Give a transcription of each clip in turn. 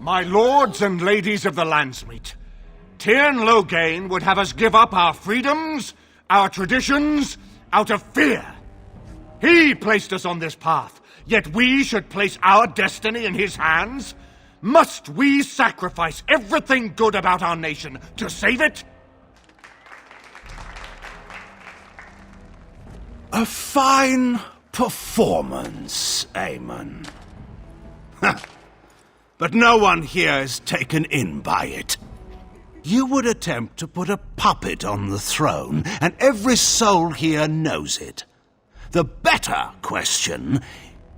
My lords and ladies of the landsmeet, Tyrn Loghain would have us give up our freedoms, our traditions, out of fear. He placed us on this path, yet we should place our destiny in his hands? Must we sacrifice everything good about our nation to save it? A fine performance, Aemon. But no one here is taken in by it. You would attempt to put a puppet on the throne, and every soul here knows it. The better question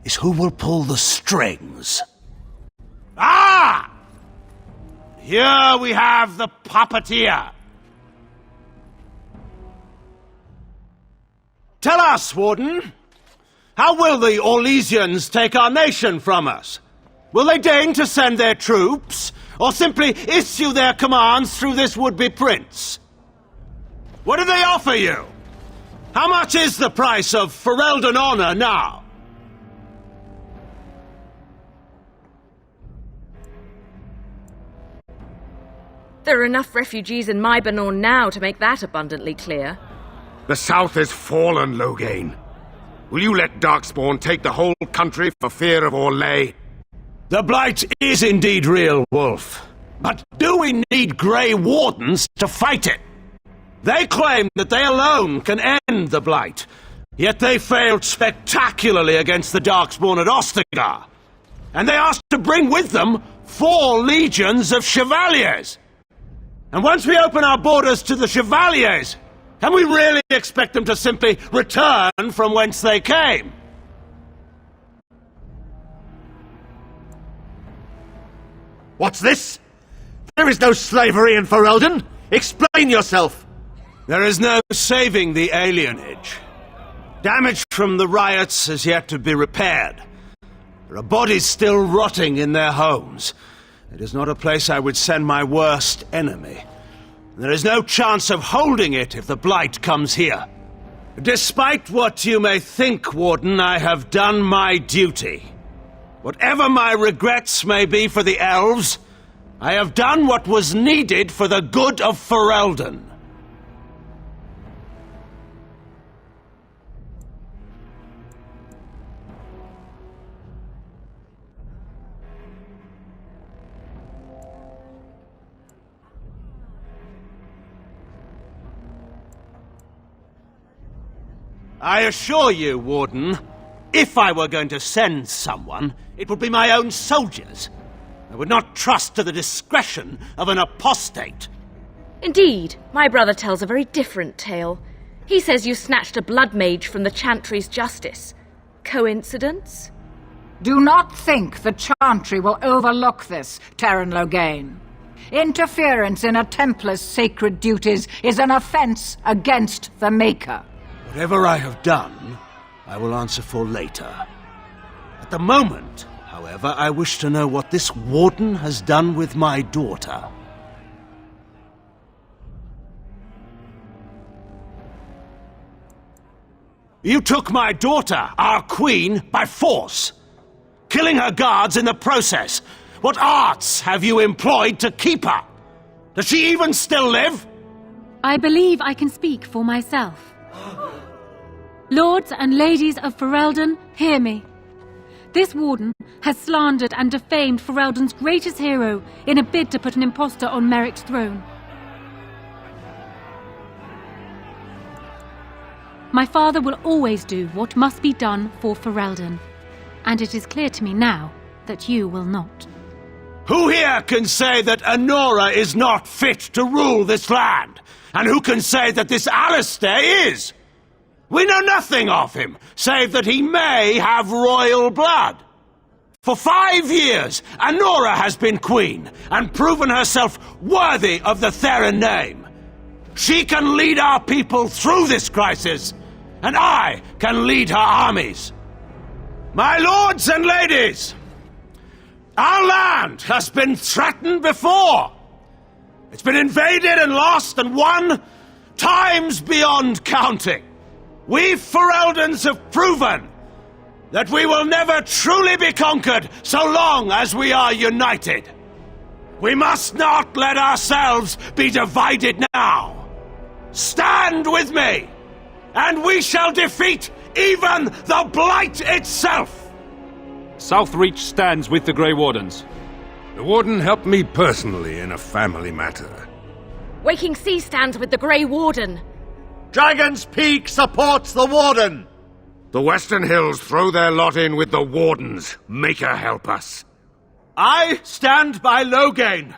is who will pull the strings. Ah! Here we have the puppeteer. Tell us, Warden, how will the Orlesians take our nation from us? Will they deign to send their troops, or simply issue their commands through this would-be prince? What do they offer you? How much is the price of ferelden honor now? There are enough refugees in Mybanor now to make that abundantly clear. The south is fallen, Loghain. Will you let Darkspawn take the whole country for fear of Orlais? The Blight is indeed real, Wolf. But do we need Grey Wardens to fight it? They claim that they alone can end the Blight, yet they failed spectacularly against the Darkspawn at Ostagar. And they asked to bring with them 4 legions of Chevaliers. And once we open our borders to the Chevaliers, can we really expect them to simply return from whence they came? What's this? There is no slavery in Ferelden! Explain yourself! There is no saving the alienage. Damage from the riots has yet to be repaired. There are bodies still rotting in their homes. It is not a place I would send my worst enemy. There is no chance of holding it if the Blight comes here. Despite what you may think, Warden, I have done my duty. Whatever my regrets may be for the elves, I have done what was needed for the good of Ferelden. I assure you, Warden, if I were going to send someone, it would be my own soldiers. I would not trust to the discretion of an apostate. Indeed, my brother tells a very different tale. He says you snatched a blood mage from the Chantry's justice. Coincidence? Do not think the Chantry will overlook this, Tyrn Loghain. Interference in a Templar's sacred duties is an offense against the Maker. Whatever I have done, I will answer for later. At the moment, however, I wish to know what this warden has done with my daughter. You took my daughter, our queen, by force, killing her guards in the process. What arts have you employed to keep her? Does she even still live? I believe I can speak for myself. Lords and ladies of Ferelden, hear me. This warden has slandered and defamed Ferelden's greatest hero in a bid to put an impostor on Merrick's throne. My father will always do what must be done for Ferelden, and it is clear to me now that you will not. Who here can say that Anora is not fit to rule this land? And who can say that this Alistair is? We know nothing of him, save that he may have royal blood. For 5 years, Anora has been queen, and proven herself worthy of the Theron name. She can lead our people through this crisis, and I can lead her armies. My lords and ladies, our land has been threatened before. It's been invaded and lost and won times beyond counting. We Fereldens have proven that we will never truly be conquered so long as we are united. We must not let ourselves be divided now. Stand with me, and we shall defeat even the Blight itself! Southreach stands with the Grey Wardens. The Warden helped me personally in a family matter. Waking Sea stands with the Grey Warden. Dragon's Peak supports the Warden! The Western Hills throw their lot in with the Wardens. Make her help us. I stand by Loghain.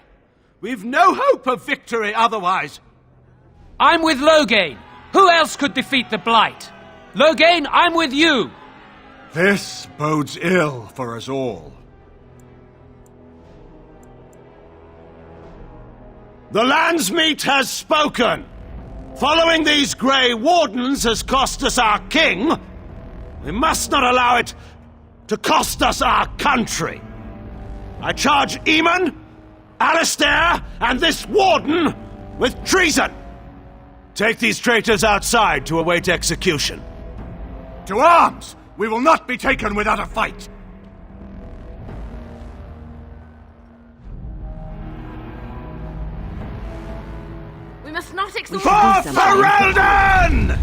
We've no hope of victory otherwise. I'm with Loghain. Who else could defeat the Blight? Loghain, I'm with you. This bodes ill for us all. The landsmeet has spoken. Following these Grey Wardens has cost us our king. We must not allow it to cost us our country. I charge Eamon, Alistair, and this warden with treason. Take these traitors outside to await execution. To arms! We will not be taken without a fight! We must not exhaust... For ferelden!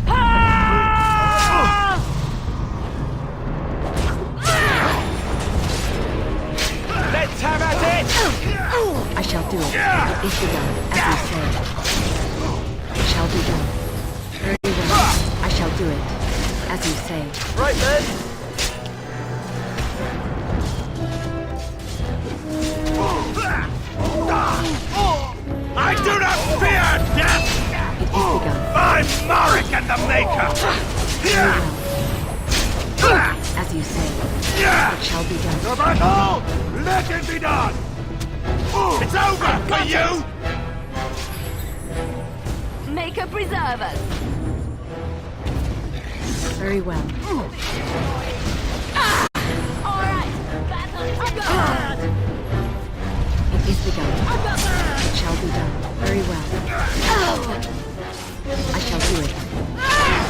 Let's have at it! I shall do it. It is begun, as you say. It shall be done. Very well. I shall do it, as you say. Right then. I do not fear death! It is begun. I'm Marek and the Maker! As you say. It shall be done. The battle! Let it be done! It's over for you! Make a preserve us. Very well. All right. Battle guard. It is begun. It shall be done. Very well. I shall do it.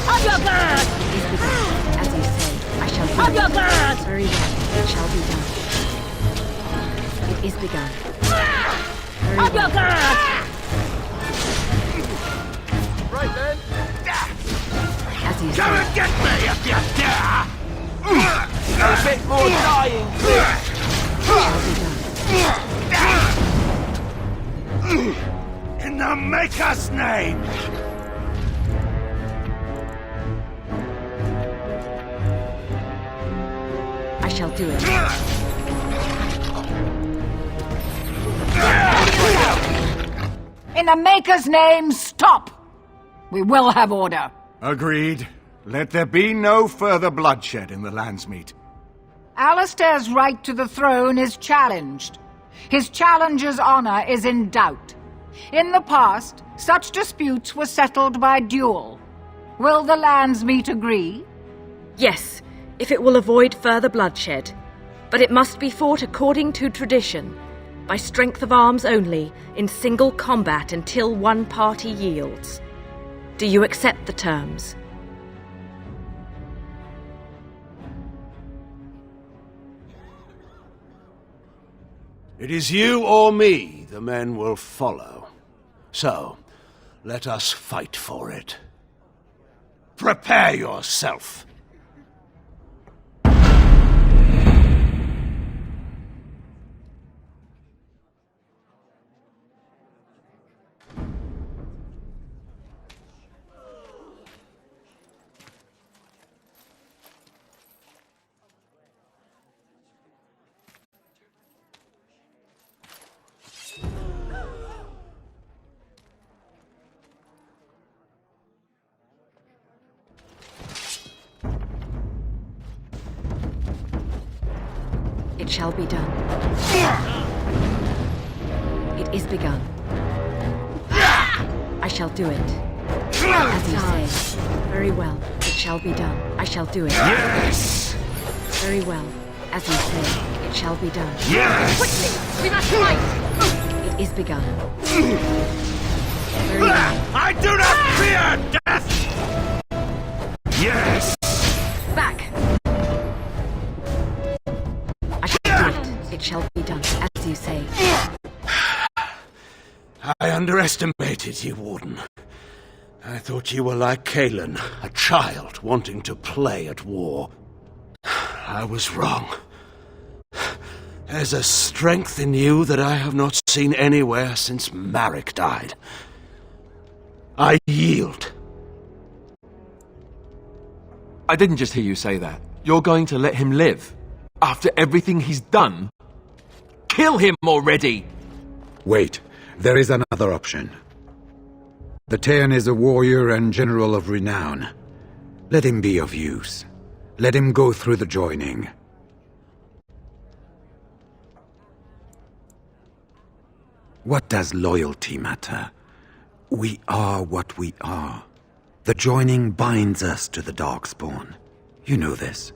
On your guard. It is begun. As you say. I shall do On it. your guard. Very well. It shall be done. It is begun. Very On your well. guard. Right then. As you Come say. and get me if you dare! A bit more dying, please. Shall be done. In the Maker's name! I shall do it. In the Maker's name, stop! We will have order. Agreed. Let there be no further bloodshed in the landsmeet. Alistair's right to the throne is challenged. His challenger's honor is in doubt. In the past, such disputes were settled by duel. Will the landsmeet agree? Yes, if it will avoid further bloodshed. But it must be fought according to tradition, by strength of arms only, in single combat until one party yields. Do you accept the terms? It is you or me the men will follow. So, let us fight for it. Prepare yourself. It shall be done. It is begun. I shall do it. As you say. Very well. It shall be done. I shall do it. Yes! Very well. As you say. It shall be done. Yes! We must fight! It is begun. Very well. I do not fear death! Yes! Back! I shall do it. It shall be done. As you say. I underestimated you, Warden. I thought you were like Kalen, a child wanting to play at war. I was wrong. There's a strength in you that I have not seen anywhere since Marek died. I yield. I didn't just hear you say that. You're going to let him live? After everything he's done? Kill him already! Wait, there is another option. The Tairn is a warrior and general of renown. Let him be of use. Let him go through the joining. What does loyalty matter? We are what we are. The joining binds us to the Darkspawn. You know this.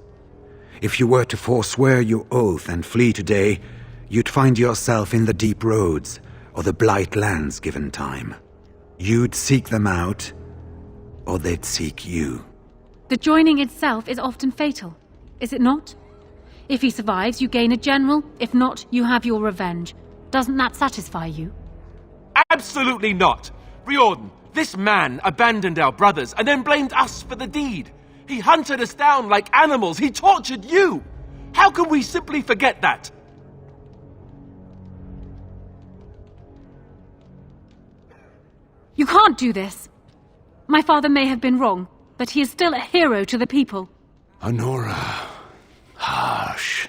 If you were to forswear your oath and flee today, you'd find yourself in the Deep Roads, or the Blight Lands given time. You'd seek them out, or they'd seek you. The joining itself is often fatal, is it not? If he survives, you gain a general. If not, you have your revenge. Doesn't that satisfy you? Absolutely not! Riordan, this man abandoned our brothers and then blamed us for the deed. He hunted us down like animals. He tortured you. How can we simply forget that? You can't do this. My father may have been wrong, but he is still a hero to the people. Honora. Harsh.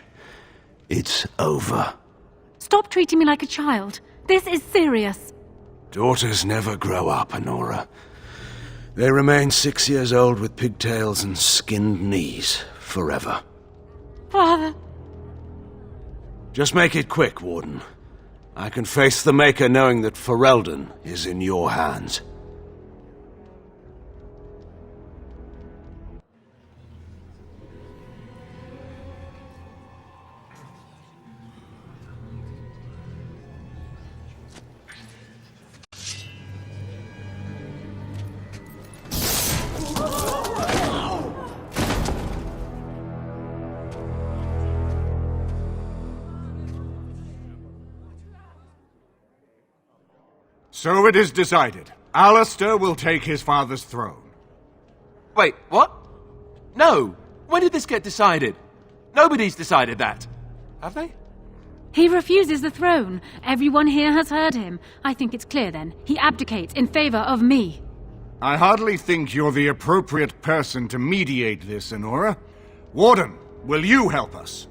It's over. Stop treating me like a child. This is serious. Daughters never grow up, Honora. They remain 6 years old with pigtails and skinned knees, forever. Father. Just make it quick, Warden. I can face the Maker knowing that Ferelden is in your hands. So it is decided. Alistair will take his father's throne. Wait, what? No! When did this get decided? Nobody's decided that. Have they? He refuses the throne. Everyone here has heard him. I think it's clear then. He abdicates in favor of me. I hardly think you're the appropriate person to mediate this, Honora. Warden, will you help us?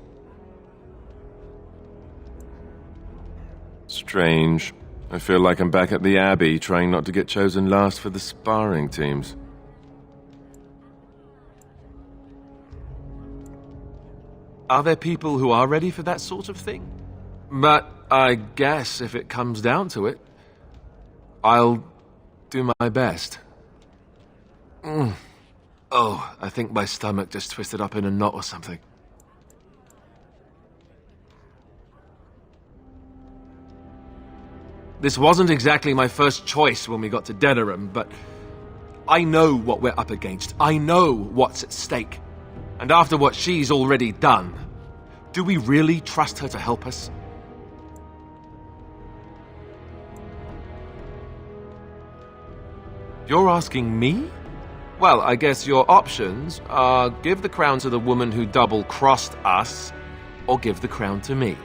Strange. I feel like I'm back at the Abbey, trying not to get chosen last for the sparring teams. Are there people who are ready for that sort of thing? But I guess if it comes down to it, I'll do my best. Oh, I think my stomach just twisted up in a knot or something. This wasn't exactly my first choice when we got to Denerim, but I know what we're up against. I know what's at stake. And after what she's already done, do we really trust her to help us? You're asking me? Well, I guess your options are give the crown to the woman who double-crossed us, or give the crown to me.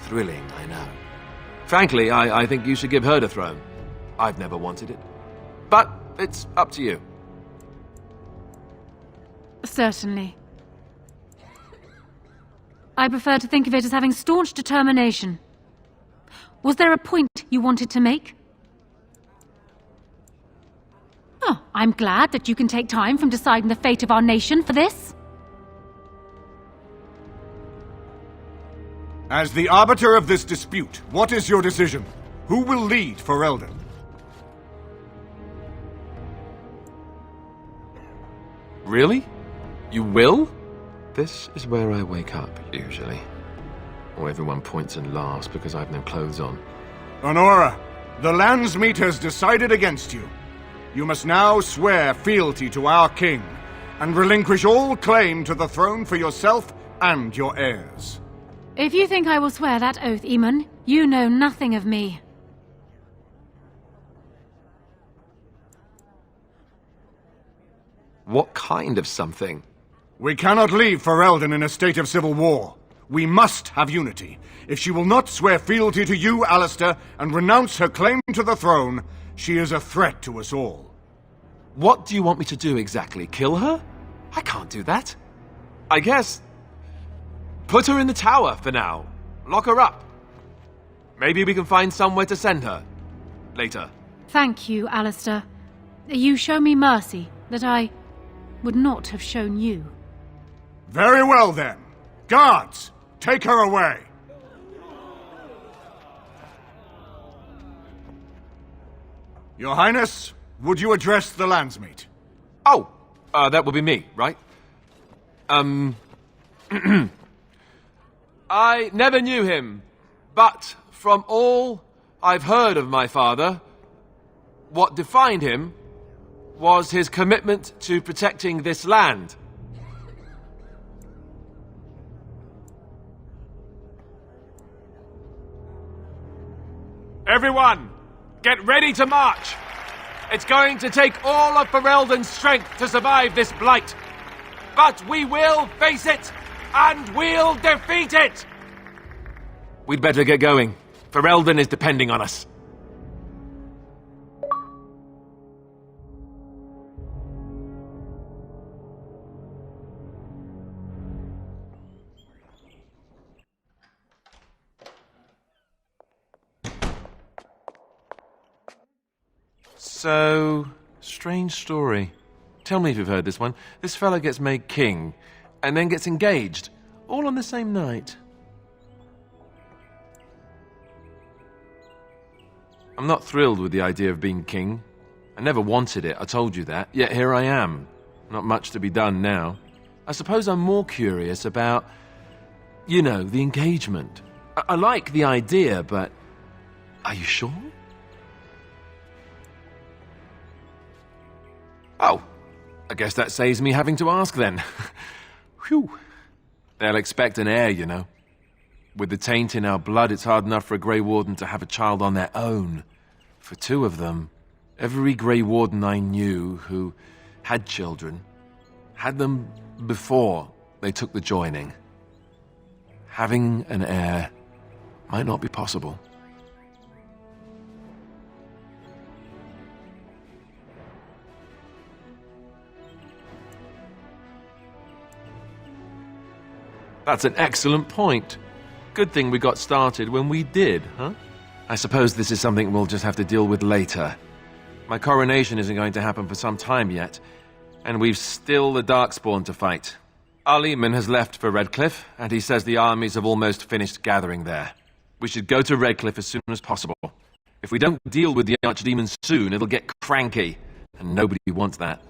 Thrilling, I know. Frankly, I think you should give her the throne. I've never wanted it. But it's up to you. Certainly. I prefer to think of it as having staunch determination. Was there a point you wanted to make? Oh, I'm glad that you can take time from deciding the fate of our nation for this. As the arbiter of this dispute, what is your decision? Who will lead Ferelden? Really? You will? This is where I wake up, usually. Or everyone points and laughs because I've no clothes on. Honora, the landsmeet has decided against you. You must now swear fealty to our king, and relinquish all claim to the throne for yourself and your heirs. If you think I will swear that oath, Eamon, you know nothing of me. What kind of something? We cannot leave ferelden in a state of civil war. We must have unity. If she will not swear fealty to you, Alistair, and renounce her claim to the throne, she is a threat to us all. What do you want me to do exactly? Kill her? I can't do that. I guess... put her in the tower for now. Lock her up. Maybe we can find somewhere to send her. Later. Thank you, Alistair. You show me mercy that I would not have shown you. Very well, then. Guards, take her away. Your Highness, would you address the landsmeet? Oh, that would be me, right? I never knew him, but from all I've heard of my father, what defined him was his commitment to protecting this land. Everyone, get ready to march! It's going to take all of ferelden's strength to survive this blight. But we will face it, and we'll defeat it! We'd better get going. Ferelden is depending on us. So, strange story. Tell me if you've heard this one. This fella gets made king, and then gets engaged, all on the same night. I'm not thrilled with the idea of being king. I never wanted it, I told you that, yet here I am. Not much to be done now. I suppose I'm more curious about, you know, the engagement. I like the idea, but are you sure? Oh, I guess that saves me having to ask then. Phew. They'll expect an heir, you know. With the taint in our blood, it's hard enough for a Grey Warden to have a child on their own. For two of them, every Grey Warden I knew who had children, had them before they took the joining. Having an heir might not be possible. That's an excellent point. Good thing we got started when we did, huh? I suppose this is something we'll just have to deal with later. My coronation isn't going to happen for some time yet, and we've still the Darkspawn to fight. Our leman has left for Redcliffe, and he says the armies have almost finished gathering there. We should go to Redcliffe as soon as possible. If we don't deal with the Archdemon soon, it'll get cranky, and nobody wants that.